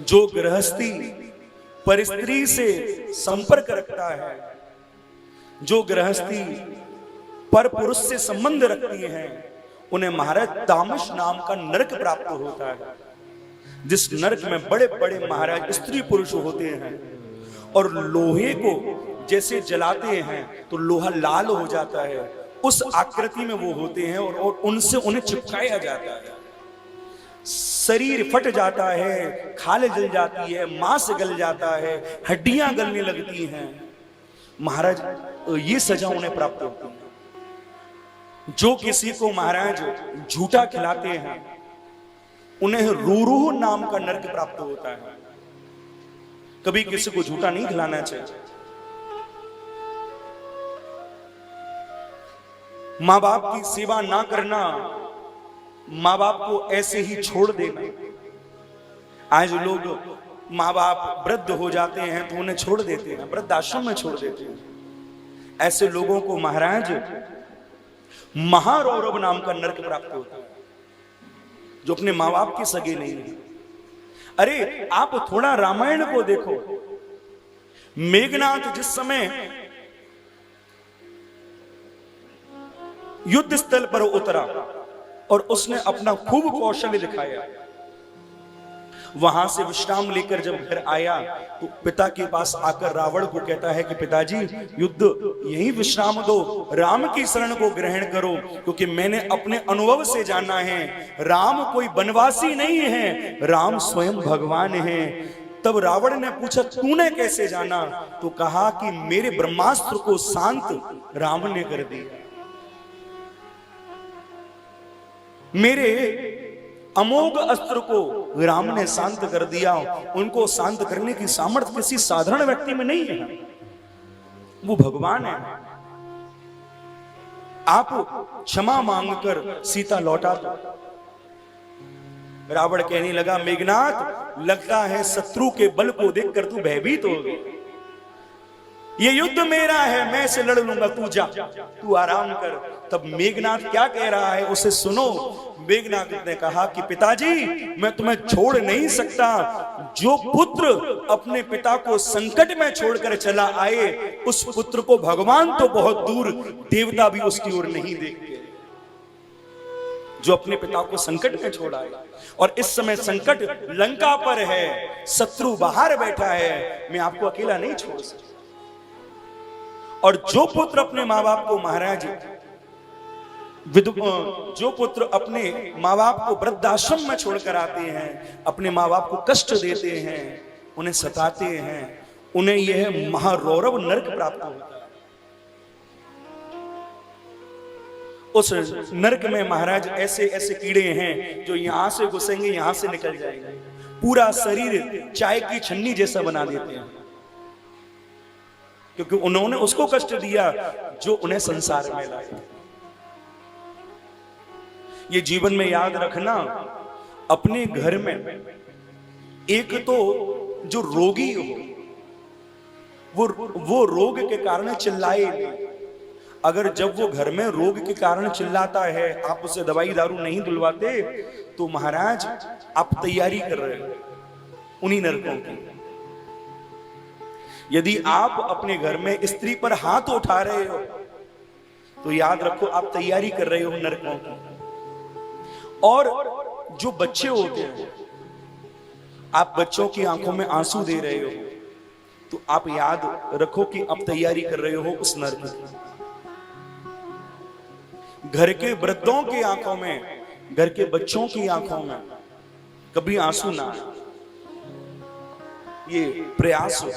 जो गृहस्थी पर स्त्री से संपर्क रखता है, जो गृहस्थी पर पुरुष से संबंध रखती है, उन्हें महाराज तामस नाम का नरक प्राप्त होता है। जिस नरक में बड़े बड़े महाराज स्त्री पुरुष होते हैं और लोहे को जैसे जलाते हैं तो लोहा लाल हो जाता है, उस आकृति में वो होते हैं और उनसे उन्हें चिपकाया जाता है। शरीर फट जाता है, खाल जल जाती है, मांस गल जाता है, हड्डियां गलने लगती हैं। महाराज ये सजा उन्हें प्राप्त होती है। जो किसी को महाराज झूठा खिलाते हैं उन्हें रूरूह नाम का नरक प्राप्त होता है। कभी किसी को झूठा नहीं खिलाना चाहिए। मां बाप की सेवा ना करना, मां बाप को ऐसे ही छोड़ देना। आज लोग मां बाप वृद्ध हो जाते हैं तो उन्हें छोड़ देते हैं, वृद्ध आश्रम में छोड़ देते हैं। ऐसे लोगों को महाराज महारौरव नाम का नरक प्राप्त होता है, जो अपने मां बाप के सगे नहीं है। अरे आप थोड़ा रामायण को देखो। मेघनाथ जिस समय युद्ध स्थल पर उतरा और उसने अपना खूब कौशल दिखाया, वहां से विश्राम लेकर जब घर आया तो पिता के पास आकर रावण को कहता है कि पिताजी युद्ध यही विश्राम दो, राम की शरण को ग्रहण करो, क्योंकि मैंने अपने अनुभव से जाना है राम कोई बनवासी नहीं है, राम स्वयं भगवान है। तब रावण ने पूछा तूने कैसे जाना? तो कहा कि मेरे ब्रह्मास्त्र को शांत राम ने कर दिया, मेरे अमोघ अस्त्र को राम ने शांत कर दिया। उनको शांत करने की सामर्थ्य किसी साधारण व्यक्ति में नहीं है, वो भगवान है। आप क्षमा मांगकर सीता लौटा दो। रावण कहने लगा मेघनाथ, लगता है शत्रु के बल को देखकर तू भयभीत हो गया। ये युद्ध मेरा है, मैं इसे लड़ लूंगा, तू जा, तू आराम कर। तब मेघनाथ क्या कह रहा है उसे सुनो। मेघनाथ ने कहा कि पिताजी मैं तुम्हें छोड़ नहीं सकता। जो पुत्र अपने पिता को संकट में छोड़कर चला आए, उस पुत्र को भगवान तो बहुत दूर, देवता भी उसकी ओर नहीं देखते। जो अपने पिता को संकट में छोड़ आए, और इस समय संकट लंका पर है, शत्रु बाहर बैठा है, मैं आपको अकेला नहीं छोड़ सकता। और जो पुत्र अपने माँ बाप को महाराज जो पुत्र अपने माँ बाप को वृद्धाश्रम में छोड़कर आते हैं, अपने माँ बाप को कष्ट देते हैं, उन्हें सताते हैं, उन्हें यह महारौरव नरक प्राप्त होता है। उस नरक में महाराज ऐसे ऐसे कीड़े हैं जो यहां से घुसेंगे, यहां से निकल जाएंगे, पूरा शरीर चाय की छन्नी जैसा बना देते हैं, क्योंकि उन्होंने उसको कष्ट दिया जो उन्हें संसार में लाया। ये जीवन में याद रखना, अपने घर में एक तो जो रोगी हो वो रोग के कारण चिल्लाए नहीं। अगर जब वो घर में रोग के कारण चिल्लाता है, आप उसे दवाई दारू नहीं दिलवाते, तो महाराज आप तैयारी कर रहे हो उन्हीं नरकों की। यदि आप अपने घर में स्त्री पर हाथ उठा रहे हो तो याद रखो आप तैयारी कर रहे हो नरकों की। और जो बच्चे होते हैं, आप बच्चों की आंखों में आंसू दे रहे हो, तो आप याद रखो कि आप तैयारी कर रहे हो उस नरक की। घर के वृद्धों की आंखों में, घर के बच्चों की आंखों में कभी आंसू ना, ये प्रयास हो।